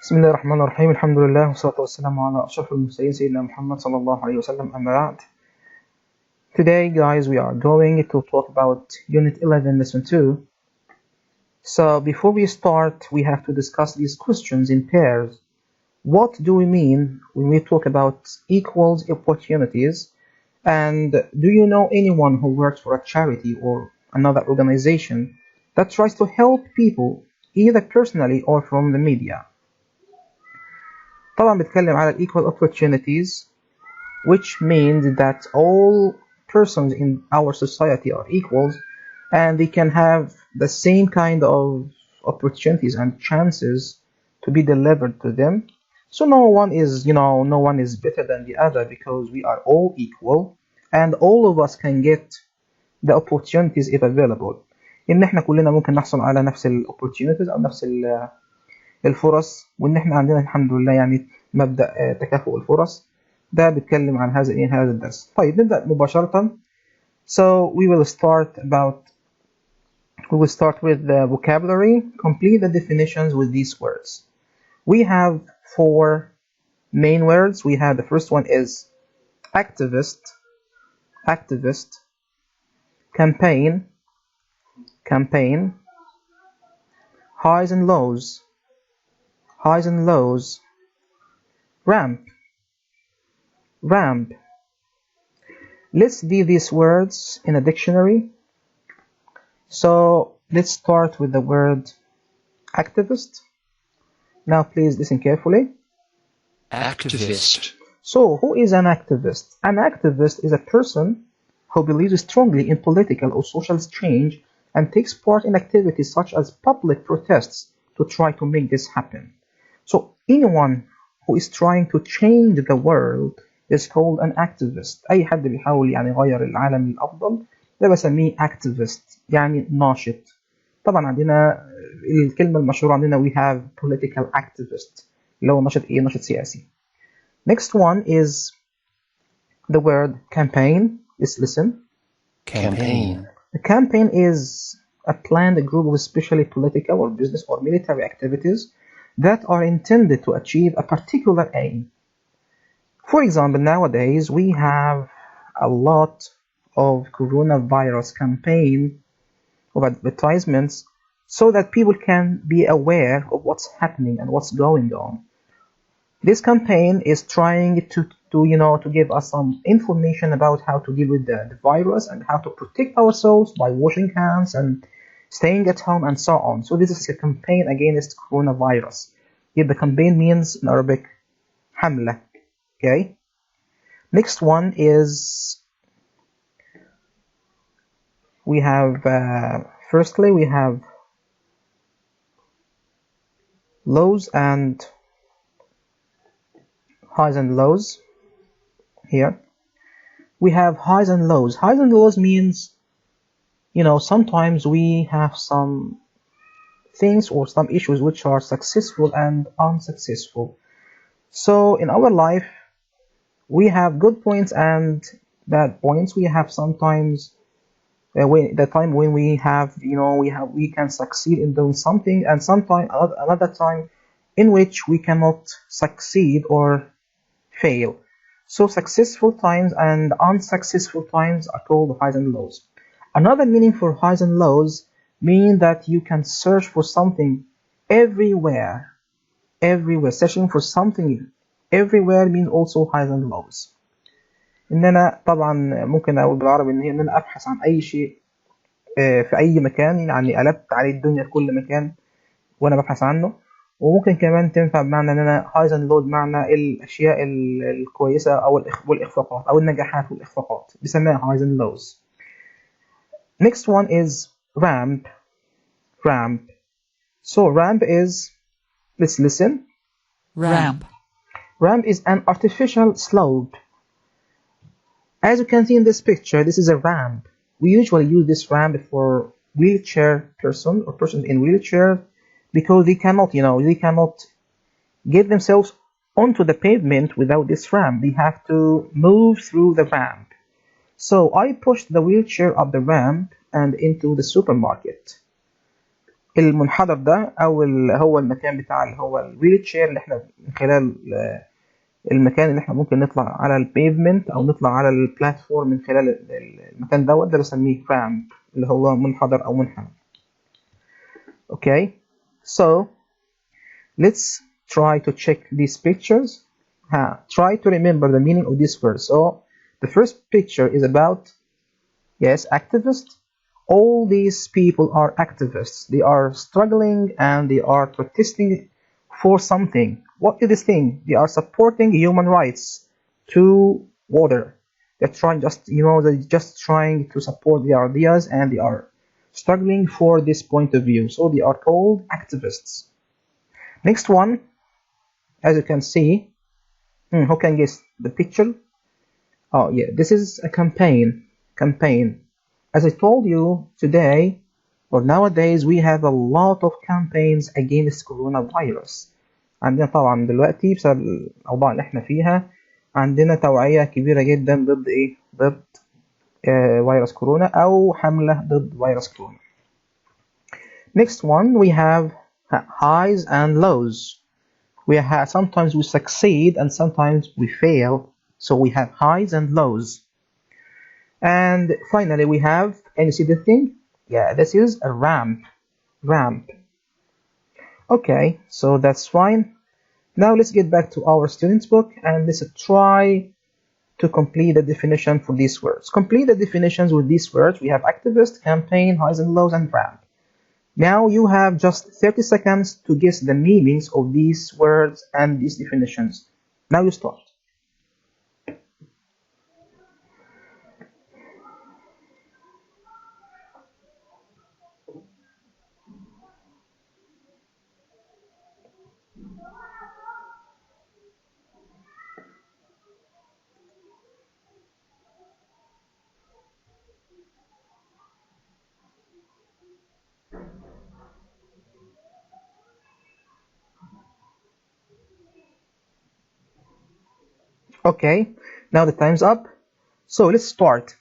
بسم الله الرحمن الرحيم. الحمد لله والصلاة والسلام على أشرف المرسلين سيدنا محمد صلى الله عليه وسلم. أما بعد. Today, guys, we are going to talk about Unit 11, Lesson 2. So before we start, we have to discuss these questions in pairs. What do we mean when we talk about equals opportunities? And do you know anyone who works for a charity or another organization that tries to help people either personally or from the media? طبعا بتكلم على equal opportunities, which means that all persons in our society are equals and they can have the same kind of opportunities and chances to be delivered to them. So no one is better than the other because we are all equal and all of us can get the opportunities if available. إن إحنا كلنا ممكن نحصل على نفس ال opportunities أو نفس الفرص، وإن إحنا عندنا الحمد لله يعني مبدأ تكافؤ الفرص. ده بيتكلم عن هذا الدرس. طيب نبدأ مباشرة. So we will start with the vocabulary. Complete the definitions with these words. We have four main words. We have the first one is activist, campaign, highs and lows, ramp. Let's see these words in a dictionary. So let's start with the word activist. Now please listen carefully. Activist. So who is an activist? An activist is a person who believes strongly in political or social change and takes part in activities such as public protests to try to make this happen. So anyone who is trying to change the world is called an activist. أي حد بيحاول يعني يغير العالم للأفضل ده بسميه activist، يعني ناشط. طبعا عندنا الكلمة المشهورة عندنا we have political activist اللي هو ناشط سياسي. Next one is the word campaign. Let's listen. Campaign. A campaign is a planned group of especially political or business or military activities that are intended to achieve a particular aim. For example, nowadays we have a lot of coronavirus campaign of advertisements so that people can be aware of what's happening and what's going on. This campaign is trying to give us some information about how to deal with the virus and how to protect ourselves by washing hands and staying at home and so on. So this is a campaign against coronavirus. If the campaign means in Arabic حملة. Okay. Next one is we have firstly we have lows and highs and lows. Here we have highs and lows. Highs and lows means sometimes we have some things or some issues which are successful and unsuccessful. So in our life we have good points and bad points. We have sometimes the time when we can succeed in doing something, and sometimes another time in which we cannot succeed or fail. So successful times and unsuccessful times are called highs and lows. Another meaning for highs and lows mean that you can search for something everywhere. Searching for something everywhere means also highs and lows. ان انا طبعا ممكن اقول بالعربي ان انا ابحث عن اي شيء في اي مكان، يعني قلبت عليه الدنيا في كل مكان وانا ببحث عنه. وممكن كمان تنفع بمعنى ان انا highs and lows معنى الاشياء الكويسه او والاخفاقات او النجاحات والاخفاقات بسميها highs and lows. Next one is ramp. So ramp is, let's listen. Ramp is an artificial slope. As you can see in this picture, this is a ramp. We usually use this ramp for wheelchair person or persons in wheelchair because they cannot get themselves onto the pavement without this ramp. They have to move through the ramp. So I pushed the wheelchair up the ramp and into the supermarket. المنحدر ده او هو المكان بتاع اللي هو الويل تشير اللي احنا من خلال المكان اللي احنا ممكن نطلع على البيفمنت او نطلع على البلاتفورم من خلال المكان دوت ده بسميه رامب اللي هو منحدر او منحنى. Okay, so let's try to check these pictures. Try to remember the meaning of this word. So the first picture is about, yes, activists. All these people are activists. They are struggling and they are protesting for something. What is this thing? They are supporting human rights to water. They're trying they're just trying to support their ideas and they are struggling for this point of view. So they are called activists. Next one, as you can see, who can guess the picture? Oh yeah, this is a campaign. As I told you today, or nowadays, we have a lot of campaigns against coronavirus. عندنا طبعا دلوقتي بسبب الأوضاع اللي احنا فيها عندنا توعية كبيرة جدا ضد ايه؟ ضد فيروس كورونا أو حملة ضد فيروس كورونا. Next one we have highs and lows. Sometimes we succeed and sometimes we fail. So we have highs and lows. And finally we have, can you see the thing? Yeah, this is a ramp. Okay, so that's fine. Now let's get back to our student's book and let's try to complete the definition for these words. Complete the definitions with these words. We have activist, campaign, highs and lows, and ramp. Now you have just 30 seconds to guess the meanings of these words and these definitions. Now you start. Okay, now the time's up. So let's start.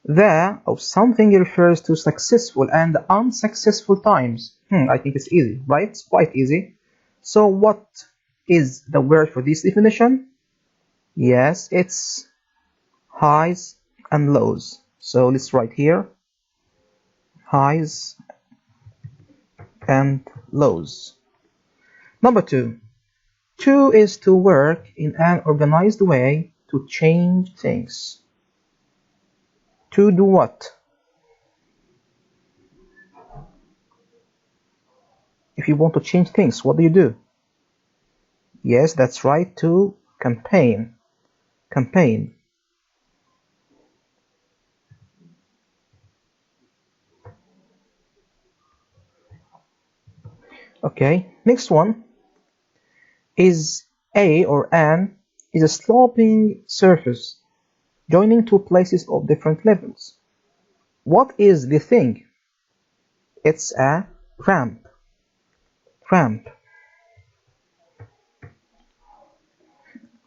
The of something refers to successful and unsuccessful times. I think it's easy, right? It's quite easy. So what is the word for this definition? Yes, it's highs and lows. So let's write here highs and lows. Number two. To is to work in an organized way to change things. To do what? If you want to change things, what do you do? Yes, that's right, to campaign. Okay, next one is a or an is a sloping surface joining two places of different levels. What is the thing? It's a ramp.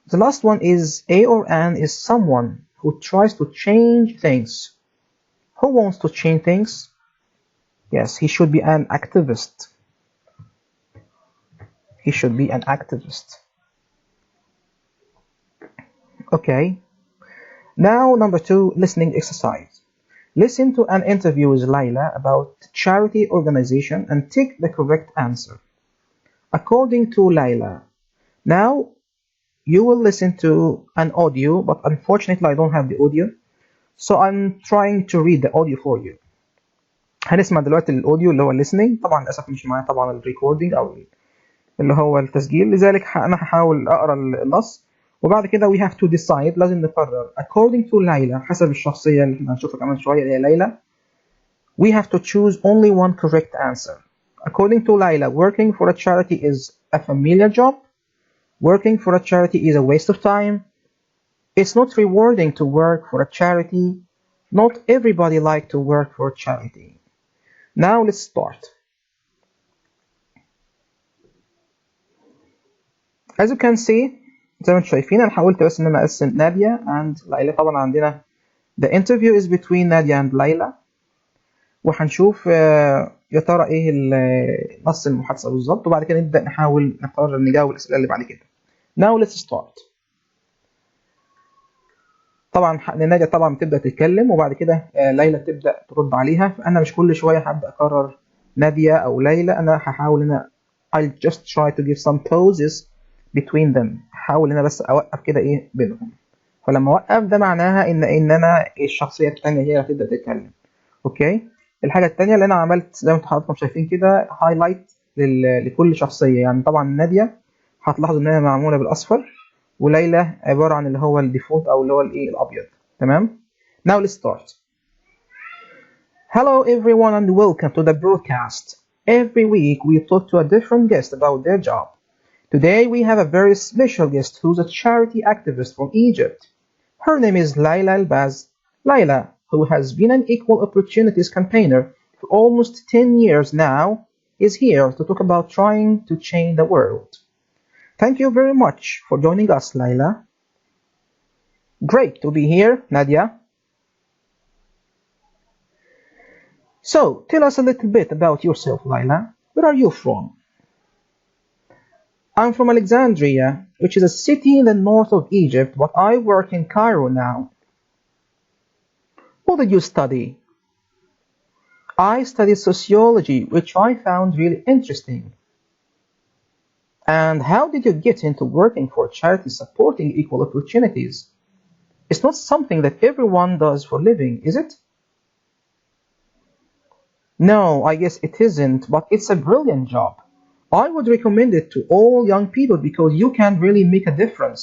The last one is a or an is someone who tries to change things. Who wants to change things? Yes, he should be an activist. Okay. Now number two, listening exercise. Listen to an interview with Layla about charity organization and take the correct answer. According to Layla. Now you will listen to an audio, but unfortunately I don't have the audio. So I'm trying to read the audio for you. هنسمع دلوقتي الأوديو اللي هو listening. طبعا للأسف مش معايا طبعا الريكوردينج أو اللي هو التسجيل، لذلك أنا هحاول أقرأ النص وبعد كده we have to decide. لازم نقرر according to ليلى، حسب الشخصية اللي احنا هنشوفها كمان شوية اللي هي ليلى. We have to choose only one correct answer. According to ليلى, working for a charity is a familiar job. Working for a charity is a waste of time. It's not rewarding to work for a charity. Not everybody like to work for a charity. Now let's start. As you can see, زي ما انتم شايفين انا حاولت بس ان انا اقسم نادية and ليلى. طبعا عندنا the interview is between نادية and ليلى، وهنشوف يا ترى ايه نص المحادثة بالظبط، وبعد كده نبدأ نحاول نقرر نجاوب الأسئلة اللي بعد كده. Now let's start. طبعا نادية طبعا بتبدأ تتكلم، وبعد كده ليلى تبدأ ترد عليها. فأنا مش كل شوية هبدأ أكرر نادية أو ليلى، أنا هحاول إن I'll just try to give some pauses between them. هحاول إن أنا بس أوقف كده إيه بينهم. فلما أوقف ده معناها إن أنا الشخصية الثانية هي اللي هتبدأ تتكلم. أوكي. الحاجة الثانية اللي أنا عملت زي ما انتم حضراتكم شايفين كده هايلايت لكل شخصية. يعني طبعا نادية هتلاحظوا إن هي معمولة بالأصفر، وليلى عبارة عن اللي هو الديفولت أو اللي هو الإيه الأبيض. تمام. Now let's start. Hello everyone and welcome to the broadcast. Every week we talk to a different guest about their job. Today we have a very special guest who's a charity activist from Egypt. Her name is Layla Elbaz. Layla, who has been an equal opportunities campaigner for almost 10 years now, is here to talk about trying to change the world. Thank you very much for joining us, Layla. Great to be here, Nadia. So, tell us a little bit about yourself, Layla. Where are you from? I'm from Alexandria, which is a city in the north of Egypt, but I work in Cairo now. What did you study? I studied sociology, which I found really interesting. And how did you get into working for charities supporting equal opportunities? It's not something that everyone does for a living, is it? No, I guess it isn't, but it's a brilliant job. I would recommend it to all young people because you can really make a difference.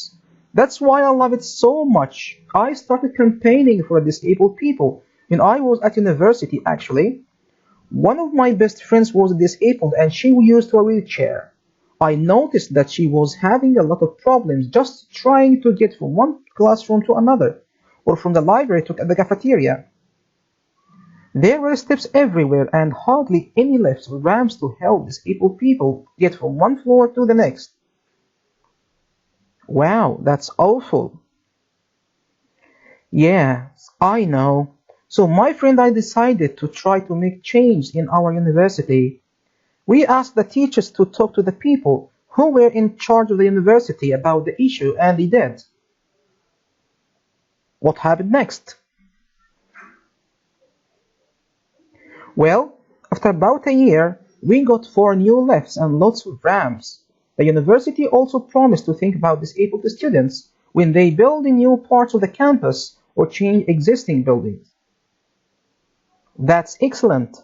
That's why I love it so much. I started campaigning for disabled people when I was at university, actually. One of my best friends was disabled and she used a wheelchair. I noticed that she was having a lot of problems just trying to get from one classroom to another, or from the library to the cafeteria. There were steps everywhere and hardly any lifts or ramps to help disabled people get from one floor to the next. Wow, that's awful. Yeah, I know. So my friend and I decided to try to make change in our university. We asked the teachers to talk to the people who were in charge of the university about the issue, and they did. What happened next? Well, after about a year, we got 4 new lifts and lots of ramps. The university also promised to think about disabled students when they build in new parts of the campus or change existing buildings. That's excellent.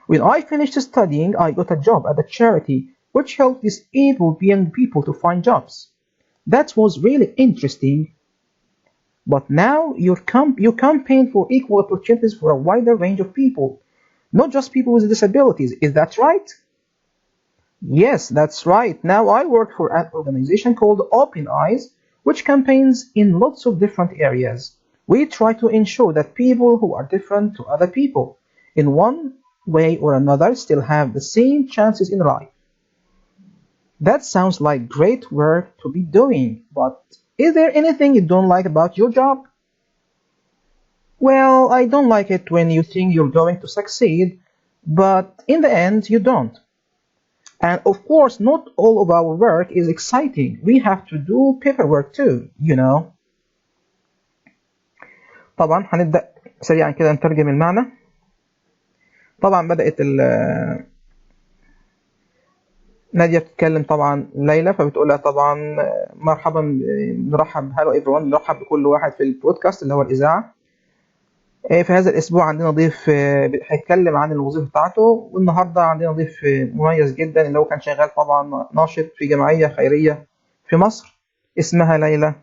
When I finished studying, I got a job at a charity which helped disabled young people to find jobs. That was really interesting. But now you campaign for equal opportunities for a wider range of people, not just people with disabilities. Is that right? Yes, that's right. Now I work for an organization called Open Eyes, which campaigns in lots of different areas. We try to ensure that people who are different to other people in one way or another still have the same chances in life. That sounds like great work to be doing, but is there anything you don't like about your job? Well, I don't like it when you think you're going to succeed, but in the end you don't. And of course, not all of our work is exciting. We have to do paperwork too, you know. طبعا هنبدأ سريعا كده نترجم المعنى. طبعا بدأت نادية بتتكلم طبعا ليلى، فبتقولها طبعا مرحبا، نرحب هالو ايفريون، نرحب بكل واحد في البودكاست اللي هو الإذاعة. في هذا الأسبوع عندنا ضيف هيتكلم عن الوظيفة بتاعته، والنهاردة عندنا ضيف مميز جدا اللي هو كان شغال طبعا ناشط في جمعية خيرية في مصر اسمها ليلى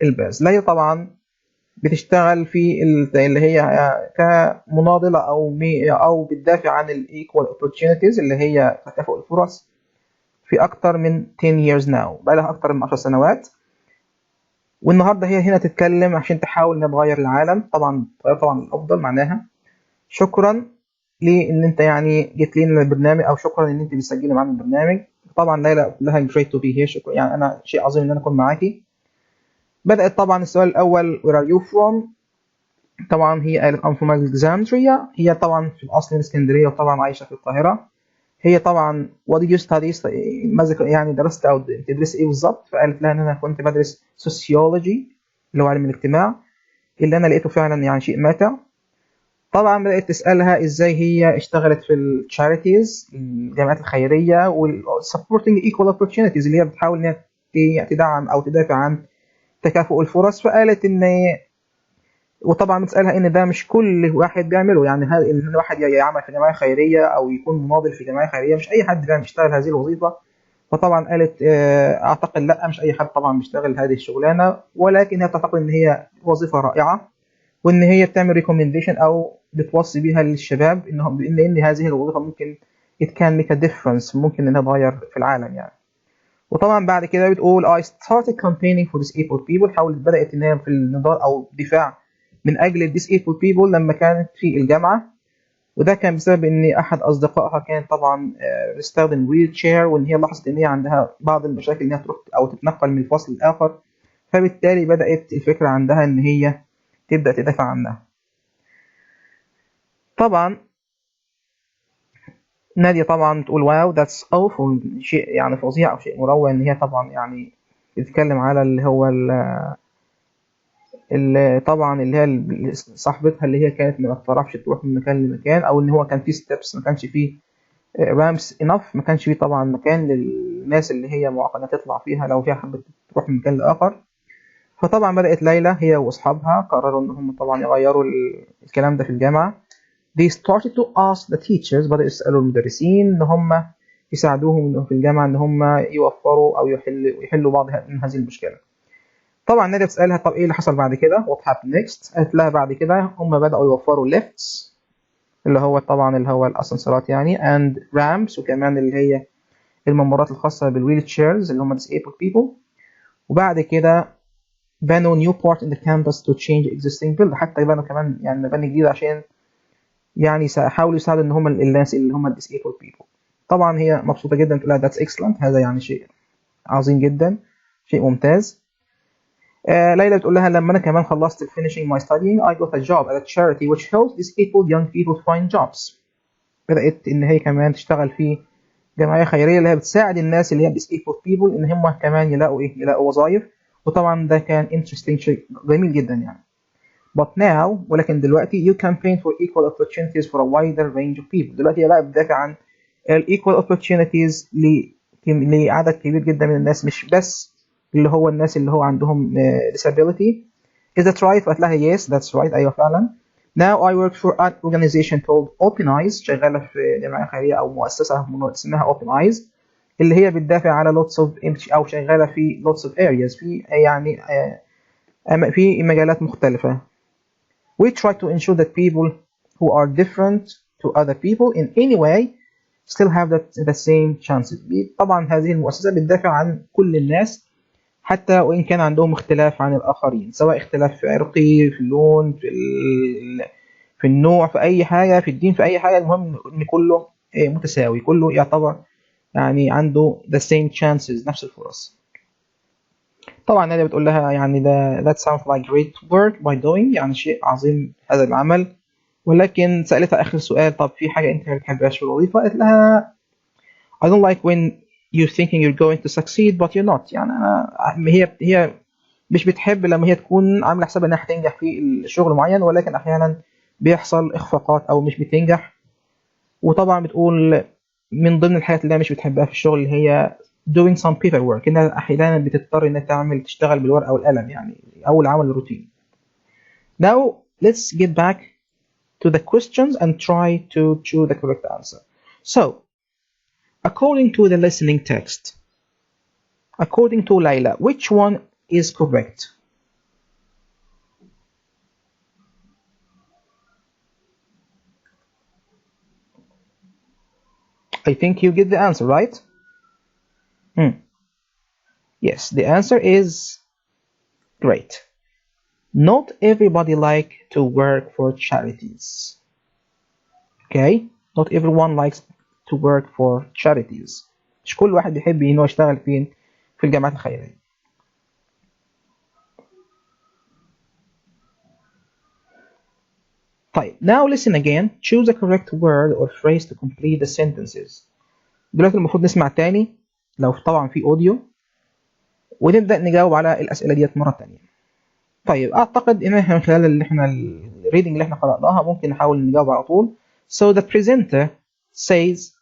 الباز. ليلى طبعا بتشتغل في اللي هي كمناضلة أو بتدافع عن الإيكوال opportunities اللي هي تكافؤ الفرص في أكتر من 10 years now، بقى لها أكتر من 10 سنوات. والنهارده هي هنا تتكلم عشان تحاول انها تغير العالم، طبعا الافضل معناها. شكرا لان انت يعني جيت لنا البرنامج، او شكرا ان انت بتسجلي معانا البرنامج. طبعا ليلى لها great to be here، شكرا، يعني انا شيء عظيم ان انا اكون معاكي. بدات طبعا السؤال الاول where are you from، طبعا هي قالت I'm from Alexandria. هي طبعا في الأصل من اسكندرية وطبعا عايشة في القاهرة. هي طبعا what did you study؟ ماذا يعني درست أو تدرس إيه بالظبط؟ فقالت لها إن أنا كنت بدرس sociology اللي هو علم الاجتماع، اللي أنا لقيته فعلا يعني شيء ماتع. طبعا بدأت تسألها إزاي هي اشتغلت في الشاريتيز الجمعيات الخيرية supporting equal opportunities اللي هي بتحاول إن هي تدعم أو تدافع عن تكافؤ الفرص. فقالت إن وطبعا بتسألها إن ده مش كل واحد بيعمله، يعني إن واحد يعمل في جمعية خيرية أو يكون مناضل في جمعية خيرية مش أي حد بيعمل يشتغل هذه الوظيفة. فطبعا قالت أعتقد لا، مش أي حد طبعا بيشتغل هذه الشغلانة، ولكن هي تعتقد إن هي وظيفة رائعة، وإن هي بتعمل ريكومنديشن أو بتوصي بيها للشباب إنهم إن هذه الوظيفة ممكن it can make a difference، ممكن إنها تغير في العالم يعني. وطبعا بعد كده بتقول I started campaigning for disabled people. بدأت إن هي في النضال أو الدفاع من أجل ال disabled people لما كانت في الجامعة، وده كان بسبب إن أحد أصدقائها كان طبعا بيستخدم ويل تشير، وإن هي لاحظت إن هي عندها بعض المشاكل إنها تروح أو تتنقل من الفصل للآخر، فبالتالي بدأت الفكرة عندها إن هي تبدأ تدافع عنها. طبعا نادية طبعا تقول واو that's awful، شيء يعني فظيع أو شيء مروع، إن هي طبعا يعني بتتكلم على اللي هو طبعا اللي هي صاحبتها اللي هي كانت ما بتعرفش تروح من مكان لمكان، او ان هو كان في ستيبس ما كانش فيه رامس انف، ما كانش فيه طبعا مكان للناس اللي هي معقده تطلع فيها لو فيها حبت تروح من مكان لاخر. فطبعا بدات ليلى هي واصحابها قرروا ان هم طبعا يغيروا الكلام ده في الجامعه. they started to ask the teachers، بدأوا يسألوا المدرسين ان هم يساعدوهم في الجامعه ان هم يوفروا او يحلوا بعض من هذه المشكله. طبعا نادية بتسألها طب ايه اللي حصل بعد كده what happened next؟ قالت لها بعد كده هم بدأوا يوفروا lifts اللي هو طبعا اللي هو الاسانسيرات يعني and ramps، وكمان اللي هي الممرات الخاصة بالويل تشيرز اللي هم disabled people. وبعد كده بنوا new part in the campus to change existing building، حتى بنوا كمان يعني مباني جديدة عشان يعني حاولوا يساعدوا ان هم الناس اللي هم disabled people. طبعا هي مبسوطة جدا تقول لها that's excellent، هذا يعني شيء عظيم جدا، شيء ممتاز. ليلى بتقول لها لما أنا كمان خلصت finishing my studying I got a job at a charity which helps disabled young people find jobs. بدأت إن هي كمان تشتغل في جمعية خيرية اللي هي بتساعد الناس اللي هي disabled people إن هم كمان يلاقوا وظائف. وطبعا ده كان interesting، شيء جميل جدا يعني. But now ولكن دلوقتي you campaign for equal opportunities for a wider range of people. دلوقتي هي بقى بتدافع عن equal opportunities لعدد كبير جدا من الناس، مش بس اللي هو الناس اللي هو عندهم disability. Is that right؟ فقالت لها yes that's right، أيوة فعلا. Now I work for an organization called Open Eyes، شغالة في جمعية خيرية أو مؤسسة اسمها Open Eyes، اللي هي بتدافع على lots of أو شغالة في lots of areas في يعني في مجالات مختلفة. We try to ensure that people who are different to other people in any way still have the same chances. طبعا هذه المؤسسة بتدافع عن كل الناس حتى وإن كان عندهم اختلاف عن الآخرين، سواء اختلاف عرقي في اللون في النوع في أي حاجة في الدين في أي حاجة، المهم إن كله متساوي، كله يعتبر يعني عنده the same chances، نفس الفرص. طبعا نادية بتقول لها يعني that sounds like great work by doing، يعني شيء عظيم هذا العمل. ولكن سألتها آخر سؤال طب في حاجة أنت ما بتحبهاش في الوظيفة؟ قالت لها I don't like when you're thinking you're going to succeed but you're not. يعني هي مش بتحب لما هي تكون عامله حساب انها هتنجح في الشغل معين، ولكن احيانا بيحصل اخفاقات او مش بتنجح. وطبعا بتقول من ضمن الحاجات اللي هي مش بتحبها في الشغل اللي هي doing some paperwork، انها احيانا بتضطر انها تشتغل بالورقه والقلم يعني او العمل الروتيني. Now let's get back to the questions and try to choose the correct answer. So according to the listening text, according to Layla, which one is correct? I think you get the answer, right? Yes, the answer is great. Not everybody like to work for charities. Okay? Not everyone likes to work for charities. مش كل واحد بيحب إنه يشتغل فين في الجامعات الخيرية. طيب now listen again. Choose a correct word or phrase to complete the sentences. دلوقتي المفروض نسمع تاني لو طبعا في اوديو ونبدأ نجاوب على الأسئلة ديت مرة تانية. طيب أعتقد إن إحنا من خلال اللي إحنا الريدنج اللي إحنا قرأناها ممكن نحاول نجاوب على طول. So the presenter says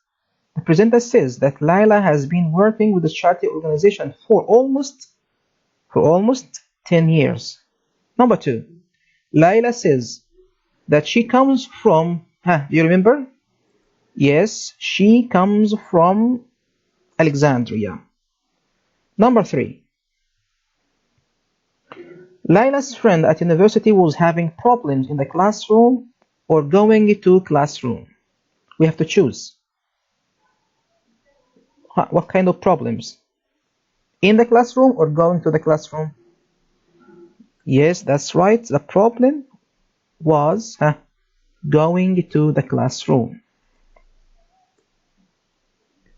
that Layla has been working with the charity organization for almost 10 years. Number 2, Layla says that she comes from, do you remember? Yes, she comes from Alexandria. Number 3, Layla's friend at university was having problems in the classroom or going to classroom. We have to choose. What kind of problems? In the classroom or going to the classroom? Yes, that's right. The problem was going to the classroom.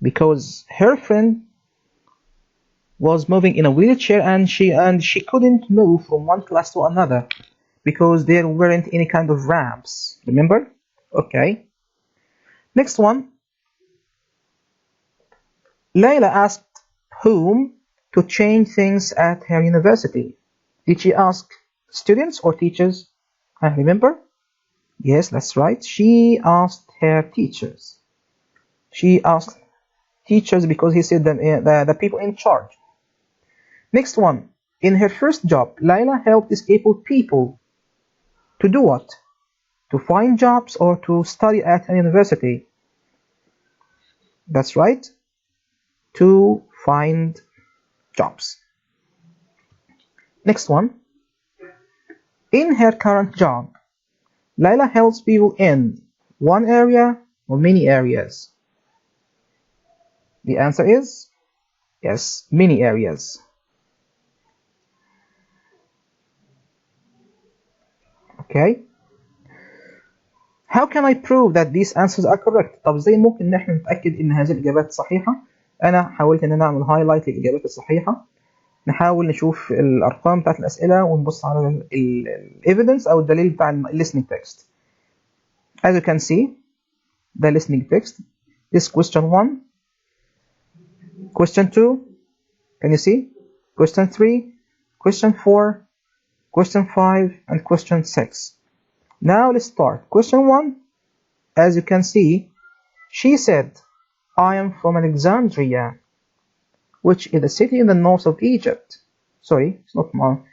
Because her friend was moving in a wheelchair and she couldn't move from one class to another because there weren't any kind of ramps. Remember? Okay. Next one. Layla asked whom to change things at her university. Did she ask students or teachers? Remember? Yes, that's right. She asked her teachers. She asked teachers because he said the people in charge. Next one. In her first job, Layla helped disabled people to do what? To find jobs or to study at a university? That's right. To find jobs. Next one. In her current job, Layla helps people in one area or many areas? The answer is yes, many areas. Okay. How can I prove that these answers are correct? طب ازاي ممكن ان احنا نتأكد ان هذه الإجابات صحيحة؟ أنا حاولت ان انا أعمل هايلايت للإجابات الصحيحة. نحاول نشوف الأرقام بتاعت الأسئلة ونبص على ال evidence أو الدليل بتاع ال listening text. As you can see, the listening text is question 1, question 2, can you see? Question 3, question 4, question 5, and question 6. Now let's start. Question 1, as you can see, she said, I am from Alexandria, which is a city in the north of Egypt. Sorry, it's not more.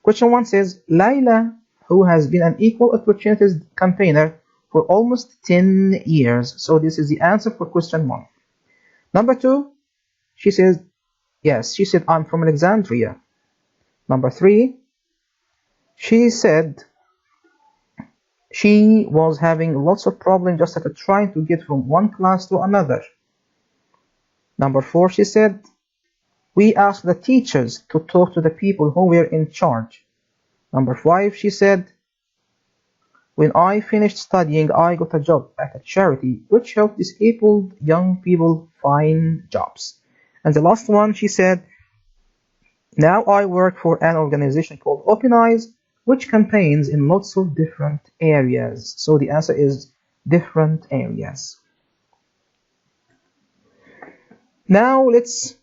Question 1 says, Layla, who has been an equal opportunities campaigner for almost 10 years. So this is the answer for question 1. Number 2, she says, yes, she said, I'm from Alexandria. Number 3, she said she was having lots of problems just at trying to get from one class to another. Number 4, she said, we asked the teachers to talk to the people who were in charge. Number 5, she said, when I finished studying, I got a job at a charity which helped disabled young people find jobs. And the last one, she said, now I work for an organization called Open Eyes, which campaigns in lots of different areas. So the answer is different areas. Now let's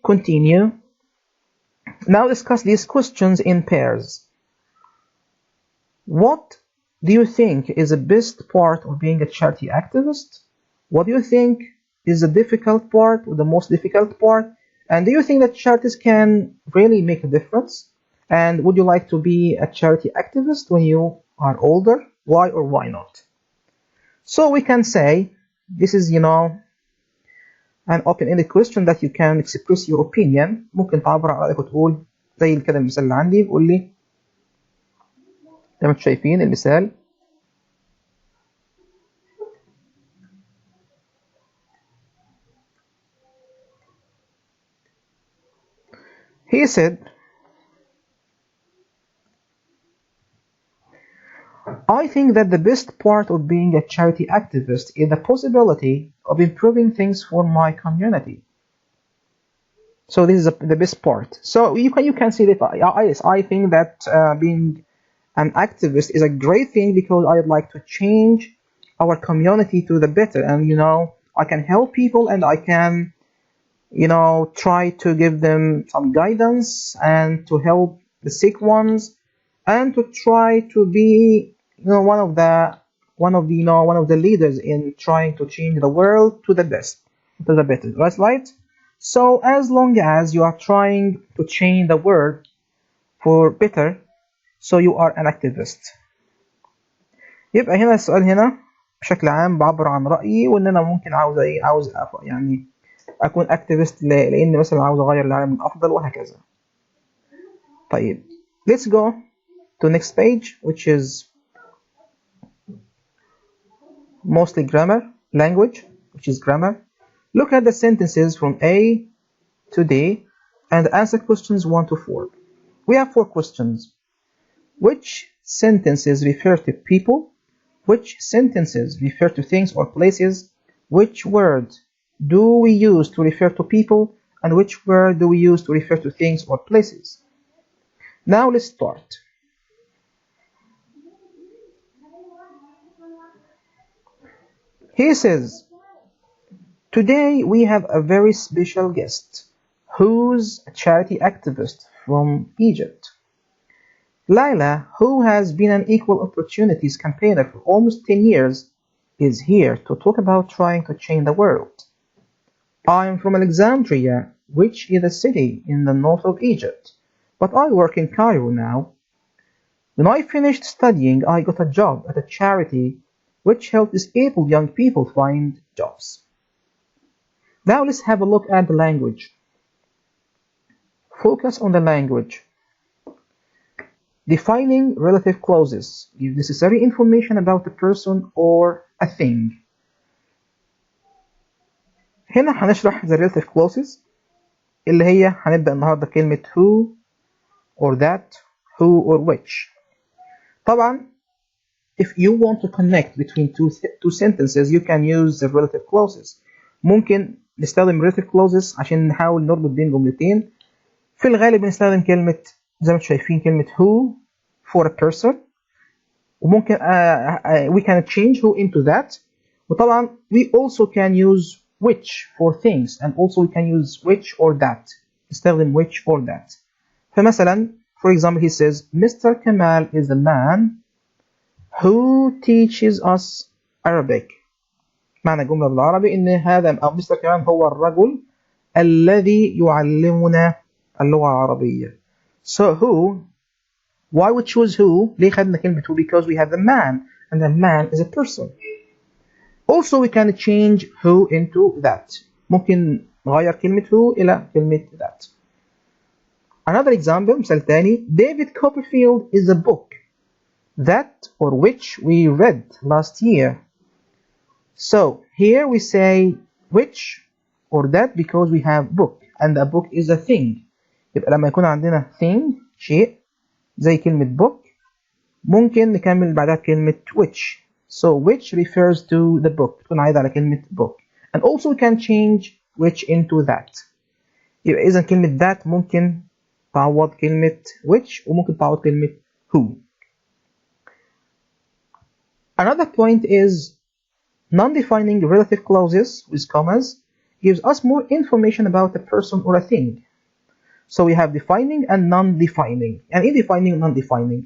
continue. Now discuss these questions in pairs. What do you think is the best part of being a charity activist? What do you think is the difficult part or the most difficult part? And do you think that charities can really make a difference? And would you like to be a charity activist when you are older? Why or why not? So we can say this is, an open-ended question that you can express your opinion. ممكن تعبر عن رأيك وتقول زي كده المثال اللي عندي بيقول لي زي ما انتم شايفين المثال. He said, I think that the best part of being a charity activist is the possibility of improving things for my community. So this is the best part. So you can see that yes, I think that being an activist is a great thing because I'd like to change our community to the better, and I can help people, and I can try to give them some guidance and to help the sick ones, and to try to be one of the leaders in trying to change the world to the better. That's right. So as long as you are trying to change the world for better, so you are an activist. يبقى هنا السؤال هنا بشكل عام بعبر عن رأيي، وان انا ممكن عاوز يعني اكون activist لان مثلا عاوز اغير العالم للافضل وهكذا. طيب let's go to next page, which is mostly language, which is grammar. Look at the sentences from A to D and answer questions 1 to 4. We have 4 questions. Which sentences refer to people? Which sentences refer to things or places? Which word do we use to refer to people? And which word do we use to refer to things or places? Now let's start. He says, today we have a very special guest who's a charity activist from Egypt. Laila, who has been an equal opportunities campaigner for almost 10 years, is here to talk about trying to change the world. I'm from Alexandria, which is a city in the north of Egypt, but I work in Cairo now. When I finished studying, I got a job at a charity which helps disabled young people find jobs. Now let's have a look at the language. Focus on the language. Defining relative clauses. Give necessary information about a person or a thing. هنا هنشرح the relative clauses اللي هي هنبدأ النهاردة كلمة who or that, who or which. طبعا if you want to connect between two sentences you can use the relative clauses. ممكن نستخدم relative clauses عشان نحاول نربط بين جملتين. في الغالب بنستخدم كلمة زي ما انتم شايفين كلمة who for a person، وممكن we can change who into that. وطبعا we also can use which for things, and also we can use which or that. نستخدم which or that. فمثلا for example he says Mr. Kamal is the man who teaches us Arabic. معنى الجملة بالعربي إن هذا أو Mr. Kamal هو الرجل الذي يعلمنا اللغة العربية. So who, why we choose who؟ ليه خدنا كلمة who؟ Because we have the man, and the man is a person. Also we can change who into that. ممكن نغير كلمة who إلى كلمة that. Another example مثال تاني David Copperfield is a book that or which we read last year. So here we say which or that because we have book, and a book is a thing. يبقى لما يكون عندنا thing شيء زي كلمة book ممكن نكمل بعدها كلمة which. So which refers to the book، تكون عايدة على كلمة book. And also we can change which into that. يبقى إذا كلمة that ممكن تعوض كلمة which وممكن تعوض كلمة who. Another point is non-defining relative clauses with commas gives us more information about a person or a thing. So we have defining and non-defining. يعني إيه defining and non-defining؟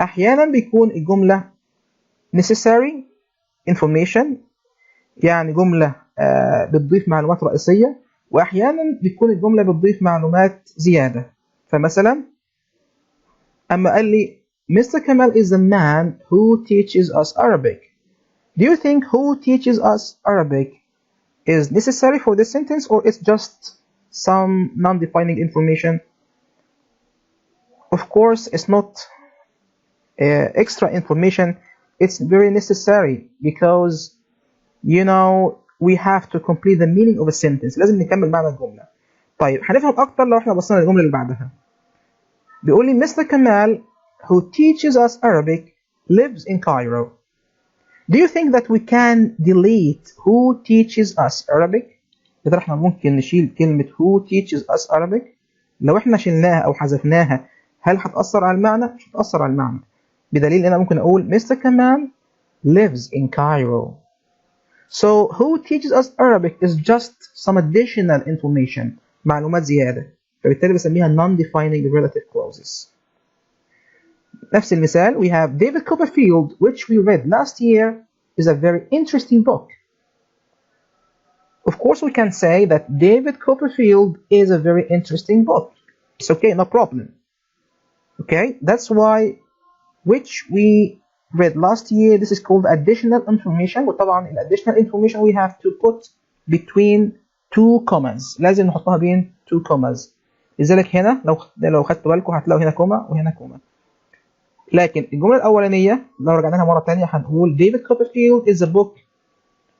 أحيانا بيكون الجملة necessary information، يعني جملة بتضيف معلومات رئيسية، وأحيانا بتكون الجملة بتضيف معلومات زيادة. فمثلا أما قال لي Mr. Kamal is the man who teaches us Arabic. Do you think who teaches us Arabic is necessary for this sentence, or it's just some non-defining information? Of course, it's not extra information. It's very necessary because we have to complete the meaning of a sentence. لازم نكمل معنى الجملة. طيب هنفهم أكتر لو احنا بصينا للجملة اللي بعدها. بيقول لي Mr. Kamal who teaches us Arabic lives in Cairo. Do you think that we can delete who teaches us Arabic؟ إذا احنا ممكن نشيل كلمة who teaches us Arabic؟ لو احنا شلناها أو حذفناها هل هتأثر على المعنى؟ مش هتأثر على المعنى، بدليل ان انا ممكن اقول Mr. Kamal lives in Cairo. So who teaches us Arabic is just some additional information, معلومات زيادة، فبالتالي بسميها non-defining relative clauses. نفس المثال we have David Copperfield which we read last year is a very interesting book. Of course we can say that David Copperfield is a very interesting book. It's okay, no problem. Okay, that's why which we read last year, this is called additional information. وطبعا additional information we have to put between two commas، لازم نحطها بين two commas. لذلك هنا لو خدتوا بالكم هتلاقوا هنا كوما وهنا كوما. لكن الجملة الأولانية لو رجعنا لها مرة تانية هنقول David Copperfield is a book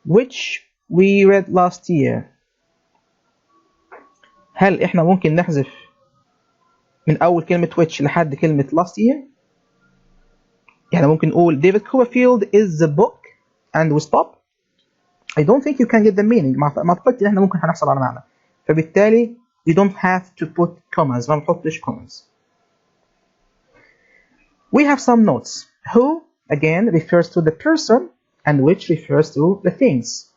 which we read last year. هل احنا ممكن نحذف من أول كلمة which لحد كلمة last year؟ يعني ممكن نقول David Copperfield is the book and we stop. I don't think you can get the meaning. ما أعتقد إن احنا ممكن هنحصل على معنى. فبالتالي you don't have to put commas. ما بنحطش commas. We have some notes. Who again refers to the person and which refers to the things.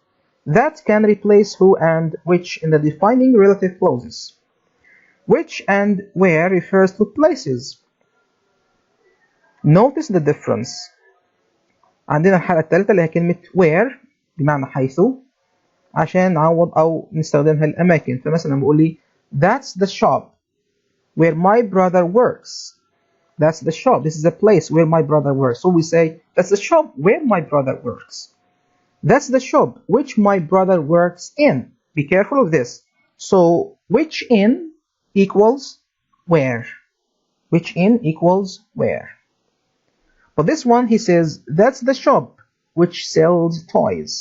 That can replace who and which in the defining relative clauses. Which and where refers to places. Notice the difference. عندنا الحالة الثالثة اللي هي كلمة where بمعنى حيث عشان نعوض أو نستخدمها الأماكن. فمثلا بقول لي That's the shop where my brother works. That's the shop. This is the place where my brother works. So we say that's the shop where my brother works. That's the shop which my brother works in. Be careful of this. So which in equals where. Which in equals where. But this one he says that's the shop which sells toys.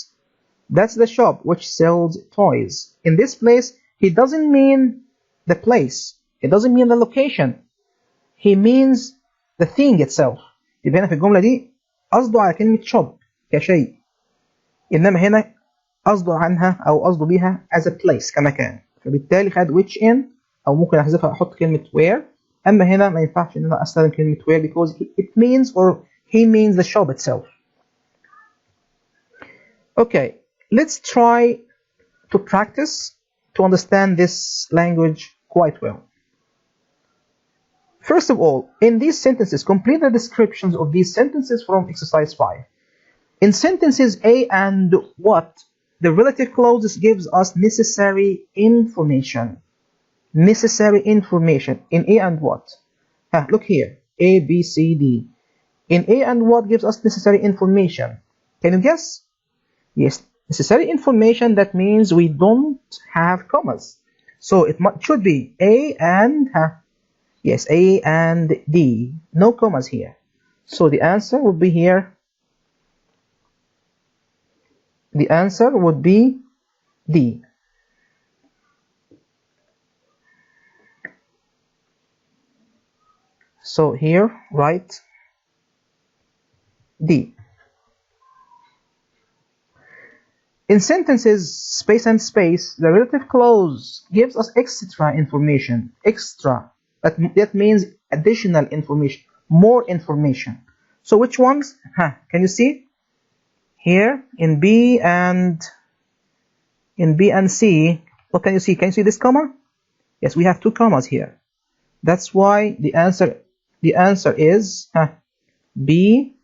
That's the shop which sells toys. In this place he doesn't mean the place. He doesn't mean the location. He means the thing itself. يبقى هنا في الجملة دي قصده على كلمة shop كشيء، إنما هنا قصده عنها أو قصده بيها as a place كمكان. فبالتالي خد which in أو ممكن أحذفها أحط كلمة where. أما هنا ما ينفعش إن أنا أستخدم كلمة where because it means or he means the shop itself. Okay, let's try to practice to understand this language quite well. First of all, in these sentences, complete the descriptions of these sentences from exercise 5. In sentences A and what, the relative clauses gives us necessary information. Necessary information in A and what. Look here, A, B, C, D. In A and what gives us necessary information. Can you guess? Yes, necessary information, that means we don't have commas. So it should be A and yes, A and D. No commas here. So the answer would be here. The answer would be D. So here, write D. In sentences space and space, the relative clause gives us extra information. Extra. That means additional information, more information. So which ones? Can you see? Here in B and C, what can you see? Can you see this comma? Yes, we have two commas here. That's why the answer is B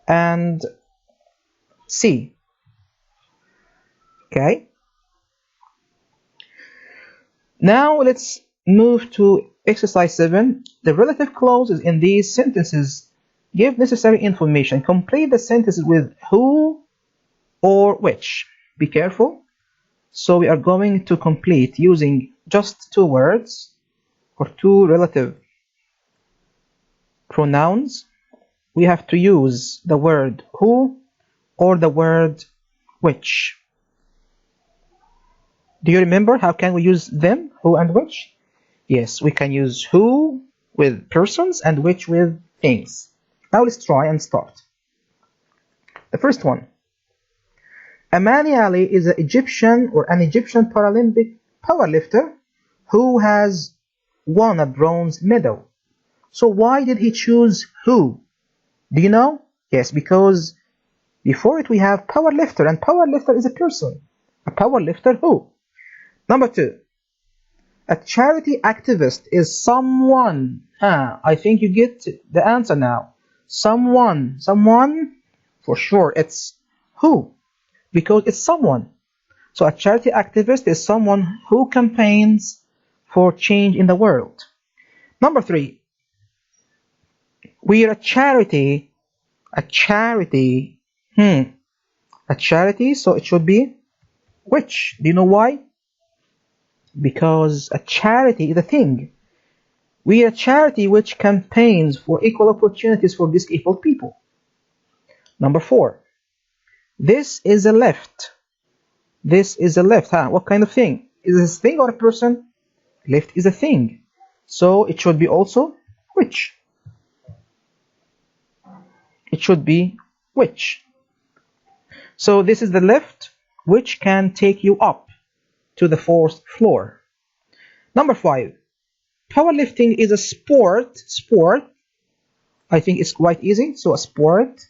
and C. Okay. Now let's move to exercise 7. The relative clauses in these sentences give necessary information. Complete the sentences with who or which. Be careful. So we are going to complete using just two words or two relative pronouns. We have to use the word who or the word which. Do you remember how can we use them, who and which? Yes, we can use who with persons and which with things. Now let's try and start. The first one. Amani Ali is an Egyptian Paralympic powerlifter who has won a bronze medal. So why did he choose who? Do you know? Yes, because before it we have powerlifter, and powerlifter is a person. A powerlifter who? Number 2. A charity activist is someone. I think you get the answer now. Someone. Someone? For sure, it's who? Because it's someone. So a charity activist is someone who campaigns for change in the world. Number 3. We are a charity. A charity. A charity, so it should be which? Do you know why? Because a charity is a thing. We are a charity which campaigns for equal opportunities for disabled people. Number 4. This is a lift. This is a lift. What kind of thing? Is this a thing or a person? Lift is a thing. So it should be also which? It should be which? So this is the lift which can take you up to the 4th floor. Number 5. Powerlifting is a sport. Sport. I think it's quite easy. So a sport.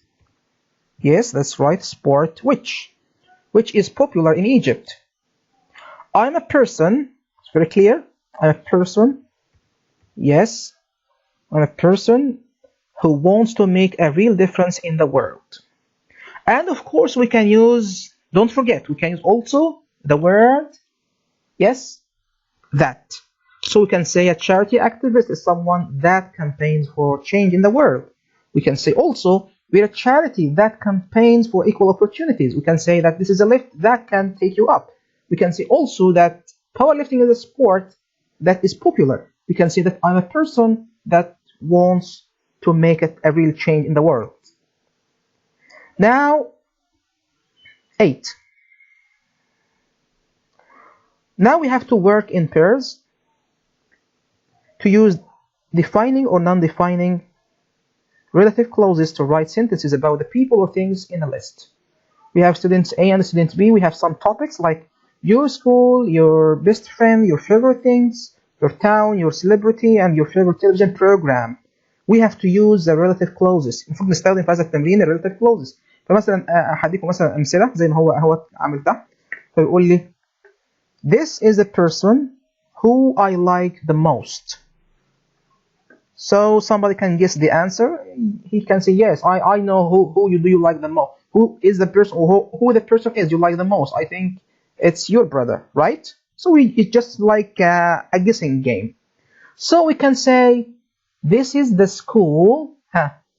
Yes, that's right. Sport which is popular in Egypt. I'm a person. It's very clear. I'm a person. Yes. I'm a person who wants to make a real difference in the world. And of course we can use, don't forget, we can use also the word, yes, that. So we can say a charity activist is someone that campaigns for change in the world. We can say also we're a charity that campaigns for equal opportunities. We can say that this is a lift that can take you up. We can say also that powerlifting is a sport that is popular. We can say that I'm a person that wants to make a real change in the world. Now, 8. Now we have to work in pairs to use defining or non-defining relative clauses to write sentences about the people or things in a list. We have students A and student B. We have some topics like your school, your best friend, your favorite things, your town, your celebrity, and your favorite television program. We have to use the relative clauses. المفروض نستخدم في هذا التمرين relative clauses. فمثلا هديكم مثلا أمثلة زي ما هو عامل ده. فيقول لي This is a person who I like the most. So somebody can guess the answer. He can say, yes, I know who do you like the most. Who is the person, or who the person is you like the most? I think it's your brother, right? So it's just like a guessing game. So we can say, this is the school.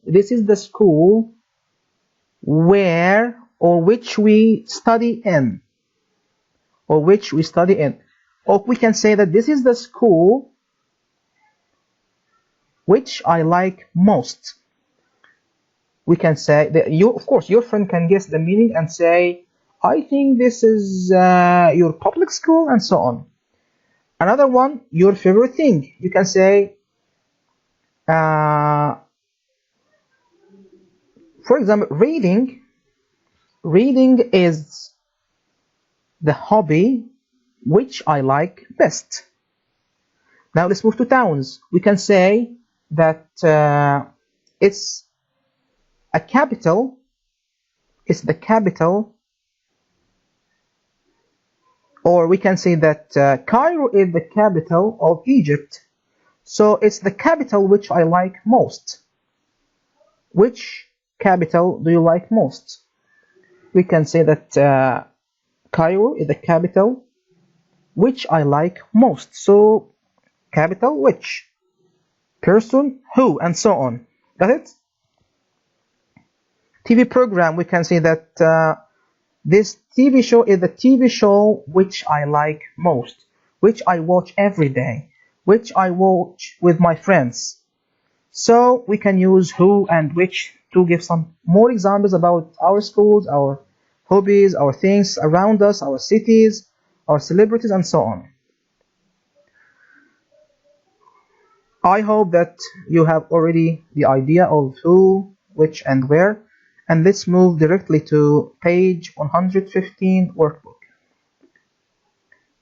This is the school where or which we study in. Or which we study in. Or we can say that this is the school which I like most. We can say that of course, your friend can guess the meaning and say, I think this is your public school, and so on. Another one, your favorite thing. You can say, for example, reading. Reading is the hobby which I like best. Now let's move to towns. We can say that it's a capital. It's the capital. Or we can say that Cairo is the capital of Egypt. So it's the capital which I like most. Which capital do you like most? We can say that Cairo is the capital which I like most. So capital which, person who, and so on. Got it? TV program, we can say that this TV show is the TV show which I like most, which I watch every day, which I watch with my friends. So we can use who and which to give some more examples about our schools, our hobbies, our things around us, our cities, our celebrities, and so on. I hope that you have already the idea of who, which, and where. And let's move directly to page 115 workbook.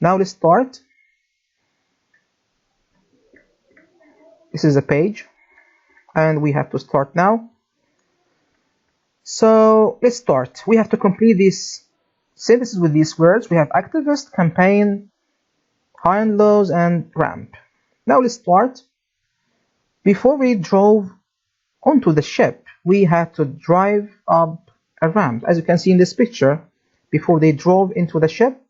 Now let's start. This is a page, and we have to start now. So let's start. We have to complete these sentences with these words. We have activist, campaign, high and lows, and ramp. Now let's start. Before we drove onto the ship, we had to drive up a ramp. As you can see in this picture, before they drove into the ship,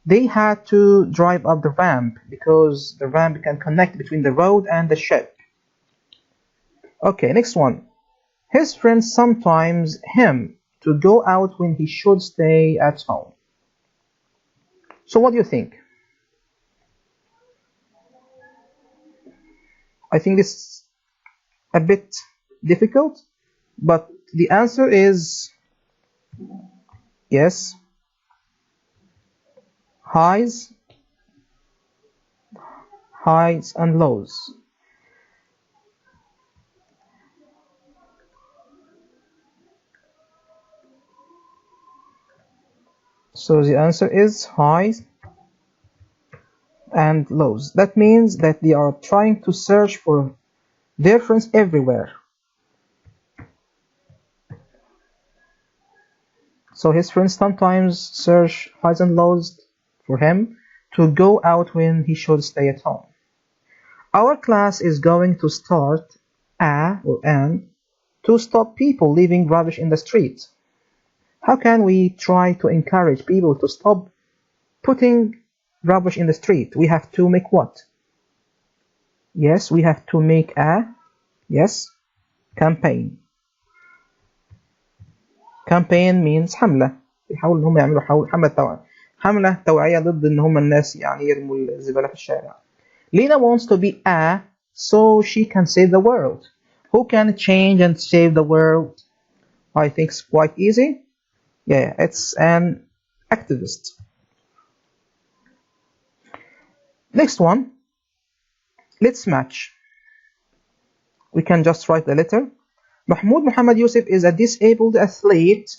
they had to drive up the ramp because the ramp can connect between the road and the ship. Okay, next one. His friends sometimes him to go out when he should stay at home. So what do you think? I think this is a bit difficult, but the answer is yes. Highs and lows. So the answer is highs and lows. That means that they are trying to search for their friends everywhere. So his friends sometimes search highs and lows for him to go out when he should stay at home. Our class is going to start an to stop people leaving rubbish in the street. How can we try to encourage people to stop putting rubbish in the street? We have to make what? Yes, we have to make a campaign. Campaign means حملة. بيحاولوا ان هم يعملوا حملة توعية ضد ان هم الناس يعني يرموا الزبالة في الشارع. Lena wants to be a so she can save the world. Who can change and save the world? I think it's quite easy. Yeah, it's an activist. Next one. Let's match. We can just write the letter. Mahmoud Muhammad Yusuf is a disabled athlete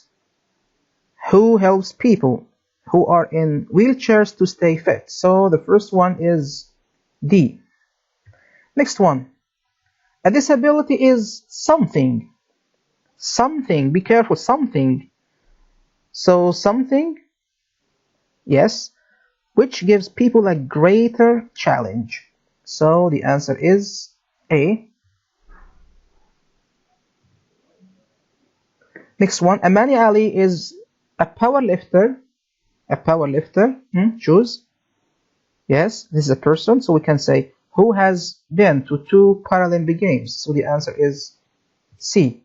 who helps people who are in wheelchairs to stay fit. So the first one is D. Next one. A disability is something. Something. Be careful. Something. So something, yes, which gives people a greater challenge. So the answer is A. Next one. Amani Ali is a powerlifter. A powerlifter. Choose. Yes, this is a person. So we can say who has been to 2 Paralympic Games. So the answer is C.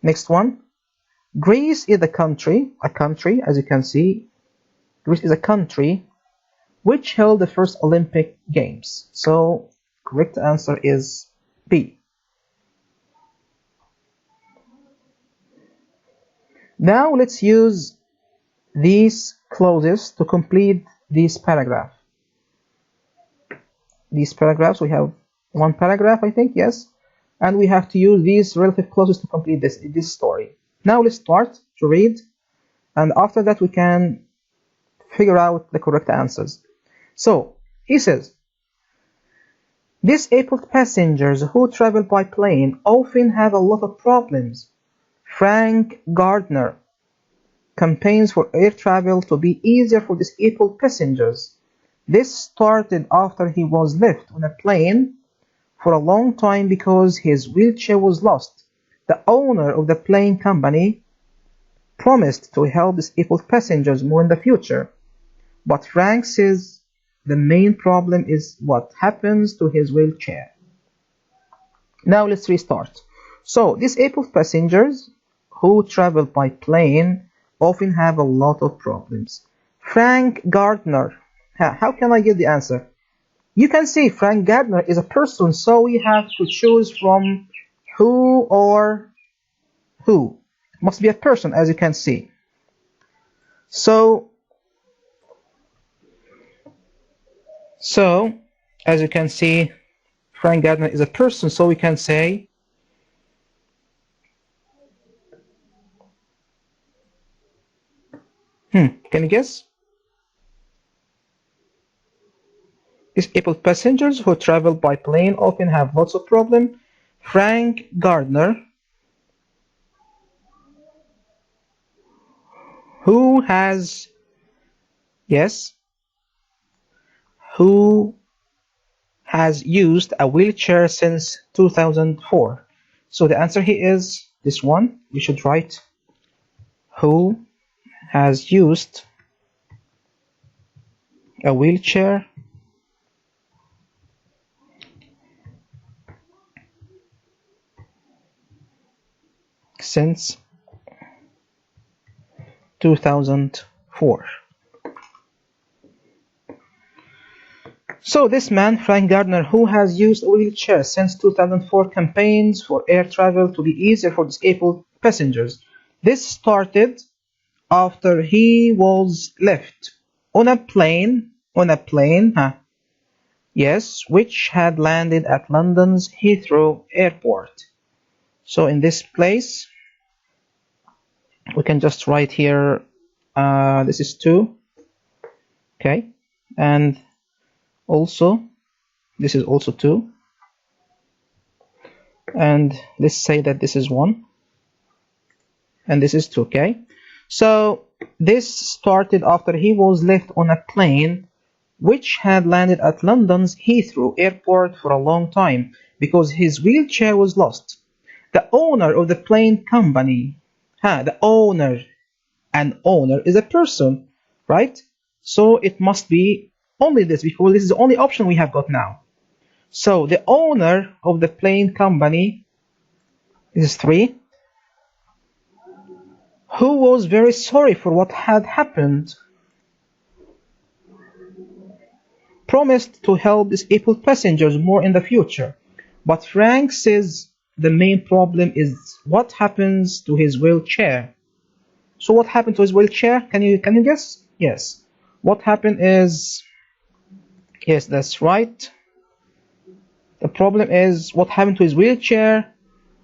Next one. Greece is a country, as you can see. Greece is a country which held the first Olympic Games. So correct answer is B. Now let's use these clauses to complete this paragraph. These paragraphs, we have one paragraph, I think, yes. And we have to use these relative clauses to complete this story. Now let's start to read, and after that we can figure out the correct answers. So, he says, disabled passengers who travel by plane often have a lot of problems. Frank Gardner campaigns for air travel to be easier for disabled passengers. This started after he was left on a plane for a long time because his wheelchair was lost. The owner of the plane company promised to help disabled passengers more in the future. But Frank says the main problem is what happens to his wheelchair. Now let's restart. So, disabled passengers who travel by plane often have a lot of problems. Frank Gardner. How can I get the answer? You can see Frank Gardner is a person, so we have to choose from who or who. It must be a person, as you can see. So, as you can see, Frank Gardner is a person, so we can say can you guess? Disabled passengers who travel by plane often have lots of problems. Frank Gardner, who has used a wheelchair since 2004. So the answer here is this one. We should write who has used a wheelchair since 2004. So this man, Frank Gardner, who has used a wheelchair since 2004, campaigns for air travel to be easier for disabled passengers. This started after he was left on a plane, which had landed at London's Heathrow Airport. So in this place, we can just write here, this is 2, okay, and also this is also 2, and let's say that this is 1, and this is 2, okay. So this started after he was left on a plane which had landed at London's Heathrow Airport for a long time because his wheelchair was lost. The owner of the plane company, the owner, an owner is a person, right? So it must be only this, because this is the only option we have got now. So the owner of the plane company, this is 3, who was very sorry for what had happened, promised to help disabled passengers more in the future. But Frank says the main problem is what happens to his wheelchair. So what happened to his wheelchair? Can you guess? Yes. What happened is, yes, that's right. The problem is what happened to his wheelchair,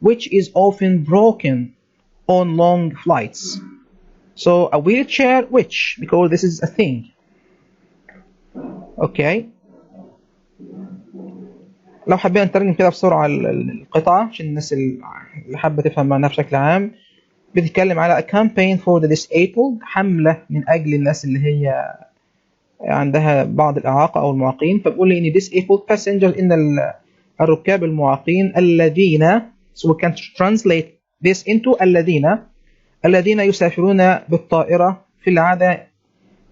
which is often broken on long flights. So a wheelchair which, because this is a thing. اوكي، لو حابين نترجم كده بسرعة القطعة عشان الناس اللي حابة تفهم معناها بشكل عام. بتتكلم على a campaign for the disabled، حملة من أجل الناس اللي هي عندها بعض الإعاقة أو المعاقين. فبقول لي إن disabled passengers إن الركاب المعاقين الذين، so we can translate this into الذين يسافرون بالطائرة في العادة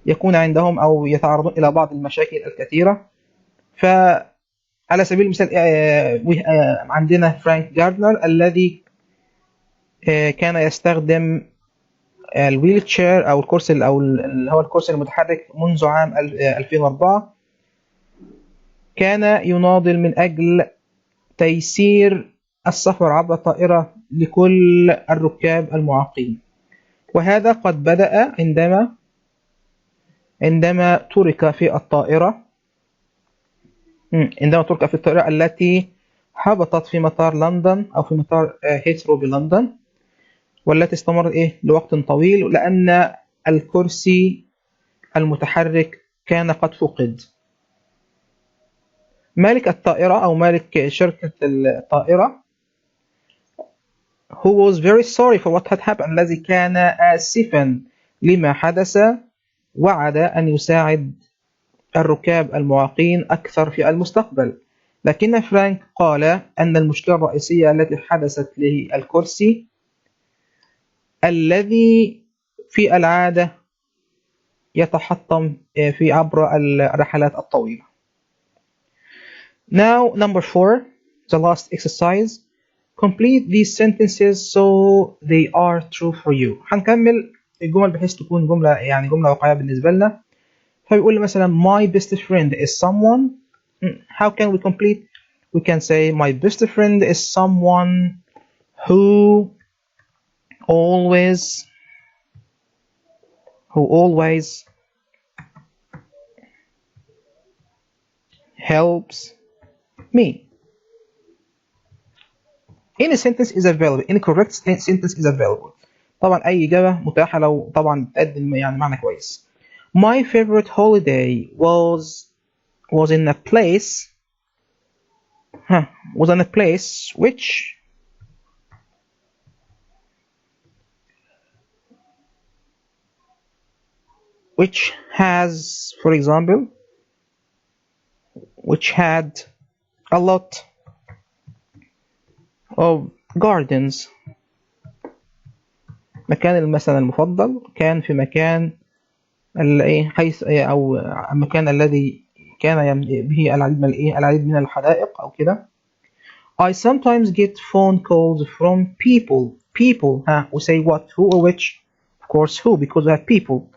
يكون عندهم أو يتعرضون إلى بعض المشاكل الكثيرة. فعلى سبيل المثال عندنا فرانك جاردنر الذي كان يستخدم الويل تشير أو الكرسي أو اللي هو الكرسي المتحرك منذ عام 2004. كان يناضل من أجل تيسير السفر عبر الطائرة لكل الركاب المعاقين، وهذا قد بدأ عندما ترك في الطائرة التي هبطت في مطار لندن أو في مطار هيثرو بلندن، والتي استمرت لوقت طويل لأن الكرسي المتحرك كان قد فقد. مالك الطائرة أو مالك شركة الطائرة who was very sorry for what had happened، الذي كان آسفا لما حدث، وعد أن يساعد الركاب المعاقين أكثر في المستقبل. لكن فرانك قال أن المشكلة الرئيسية التي حدثت للكرسي الذي في العادة يتحطم في عبر الرحلات الطويلة. Now number 4, the last exercise. Complete these sentences so they are true for you. هنكمل الجمل بحيث تكون جملة واقعية بالنسبة لنا. فبيقول لي مثلا my best friend is someone. How can we complete? We can say my best friend is someone who always helps me. Any sentence is available. Any correct sentence is available. طبعا أي إجابة متاحة لو طبعا تقدم معنى كويس. My favorite holiday was was in a place was in a place which has, for example, which had a lot of gardens. مكان مثلا المفضل كان في مكان حيث أو المكان الذي كان به العديد من الحدائق أو كده. I sometimes get phone calls from people. We say what, who, or which? Of course, who, because we have people.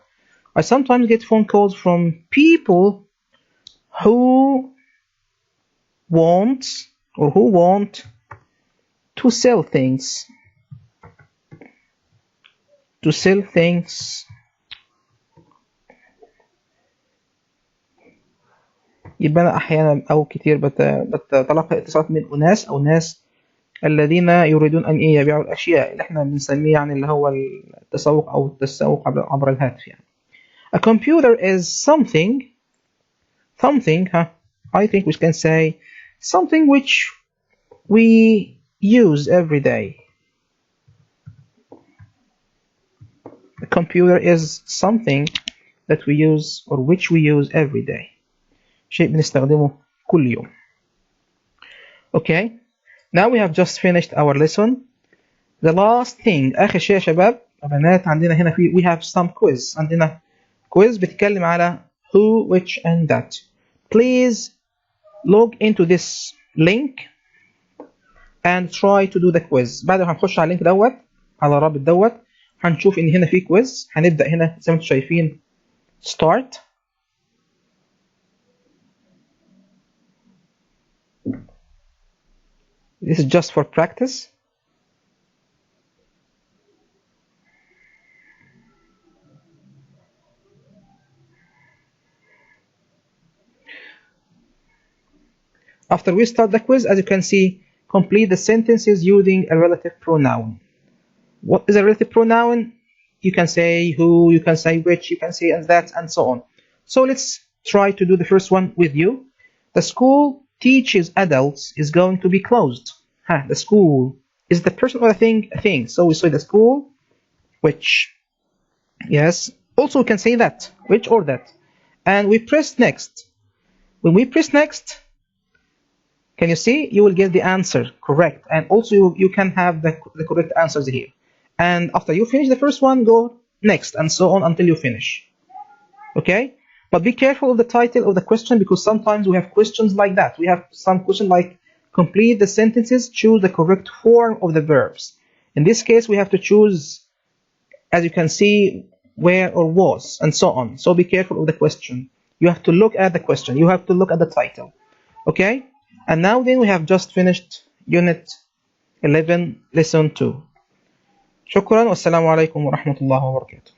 I sometimes get phone calls from people who want to sell things. To sell things. يبقى أنا أحيانا أو كتير بتلقى اتصالات من أناس أو ناس الذين يريدون أن يبيعوا الأشياء اللي احنا بنسميه يعني اللي هو التسوق أو التسوق عبر الهاتف يعني. A computer is something I think we can say something which we use every day. A computer is something that we use or which we use every day. شيء بنستخدمه كل يوم. Okay, now we have just finished our lesson. The last thing, آخر شيء يا شباب وبنات عندنا هنا we have some quiz. عندنا quiz بتتكلم على who, which and that. Please log into this link and try to do the quiz. بعد ما هنخش على اللينك دوت على الرابط دوت هنشوف ان هنا في quiz. هنبدأ هنا زي ما انتم شايفين start. This is just for practice. After we start the quiz, as you can see, complete the sentences using a relative pronoun. What is a relative pronoun? You can say who, you can say which, you can say and that, and so on. So let's try to do the first one with you. The school teaches adults is going to be closed. The school is the person or the thing, a thing. So we say the school, which. Yes. Also we can say that, which or that. And we press next. When we press next, can you see? You will get the answer correct. And also you can have the correct answers here. And after you finish the first one, go next and so on until you finish. Okay? But be careful of the title of the question because sometimes we have questions like that. We have some question like complete the sentences, choose the correct form of the verbs. In this case, we have to choose, as you can see, where or was, and so on. So be careful of the question. You have to look at the question. You have to look at the title. Okay? And now then we have just finished Unit 11, Lesson 2. شكرا والسلام عليكم ورحمة الله وبركاته.